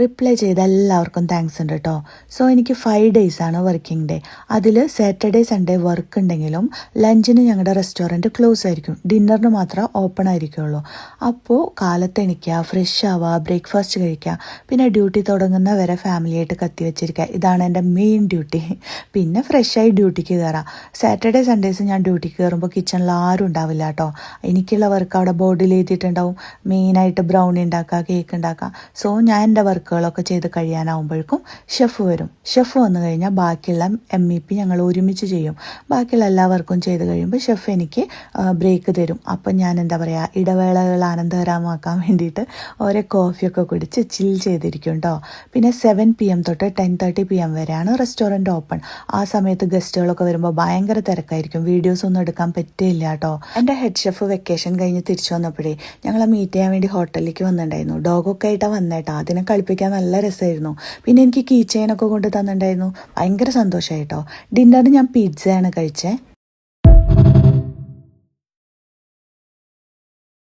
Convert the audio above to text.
Reply ചെയ്ത എല്ലാവർക്കും thanks ഉണ്ട് കേട്ടോ. സോ എനിക്ക് 5 days ആണ് വർക്കിംഗ് ഡേ. അതിൽ സാറ്റർഡേ സൺഡേ വർക്ക് ഉണ്ടെങ്കിലും ലഞ്ചിന് ഞങ്ങളുടെ റെസ്റ്റോറൻറ്റ് ക്ലോസ് ആയിരിക്കും, ഡിന്നറിന് മാത്രം ഓപ്പൺ ആയിരിക്കുള്ളൂ. അപ്പോൾ കാലത്ത് എണീക്കുക, ഫ്രഷ് ആവുക, ബ്രേക്ക്ഫാസ്റ്റ് കഴിക്കുക, പിന്നെ ഡ്യൂട്ടി തുടങ്ങുന്ന വരെ ഫാമിലിയായിട്ട് കത്തി വെച്ചിരിക്കുക. ഇതാണ് എൻ്റെ മെയിൻ ഡ്യൂട്ടി. പിന്നെ ഫ്രഷായി ഡ്യൂട്ടിക്ക് കയറാം. സാറ്റർഡേ സൺഡേസ് ഞാൻ ഡ്യൂട്ടിക്ക് കയറുമ്പോൾ കിച്ചണിൽ ആരും ഉണ്ടാവില്ല കേട്ടോ. എനിക്കുള്ള വർക്ക് അവിടെ ബോർഡിൽ എഴുതിയിട്ടുണ്ടാവും. മെയിനായിട്ട് ബ്രൗണി ഉണ്ടാക്കുക, കേക്ക് ഉണ്ടാക്കുക. സോ ഞാൻ എൻ്റെ വർക്കുകളൊക്കെ ചെയ്ത് കഴിയാനാവുമ്പോഴേക്കും ഷെഫ് വരും. ഷെഫ് വന്നു കഴിഞ്ഞാൽ ബാക്കിയുള്ള MEP ഞങ്ങൾ ഒരുമിച്ച് ചെയ്യും. ബാക്കിയുള്ള എല്ലാ വർക്കും ചെയ്ത് കഴിയുമ്പോൾ ഷെഫ് എനിക്ക് ബ്രേക്ക് തരും. അപ്പം ഞാൻ എന്താ പറയുക, ഇടവേളകൾ ആനന്ദകരമാക്കാൻ വേണ്ടിയിട്ട് ഓരോ കോഫിയൊക്കെ കുടിച്ച് ചിൽ ചെയ്തിരിക്കും കേട്ടോ. പിന്നെ 7 PM തൊട്ട് 10:30 PM വരെയാണ് റെസ്റ്റോറൻറ്റ് ഓപ്പൺ. ആ സമയത്ത് ഗസ്റ്റുകളൊക്കെ വരുമ്പോൾ ഭയങ്കര തിരക്കായിരിക്കും, വീഡിയോസ് ഒന്നും എടുക്കാൻ പറ്റില്ല കേട്ടോ. എൻ്റെ ഹെഡ് ഷെഫ് വെക്കേഷൻ കഴിഞ്ഞ് തിരിച്ചു വന്നപ്പോഴേ ഞങ്ങളെ മീറ്റ് ചെയ്യാൻ വേണ്ടി ഹോട്ടലിലേക്ക് വന്നിട്ടുണ്ടായിരുന്നു. ഡോഗൊക്കെ ആയിട്ടാണ് വന്നേട്ടാ. അതിനെ കളിപ്പിക്കാൻ നല്ല രസമായിരുന്നു. പിന്നെ എനിക്ക് കീ ചെയിനൊക്കെ കൊണ്ട് തന്നിട്ടുണ്ടായിരുന്നു. ഭയങ്കര സന്തോഷമായിട്ടോ. ഡിന്നറിന് ഞാൻ പിസ്സയാണ് കഴിച്ചത്.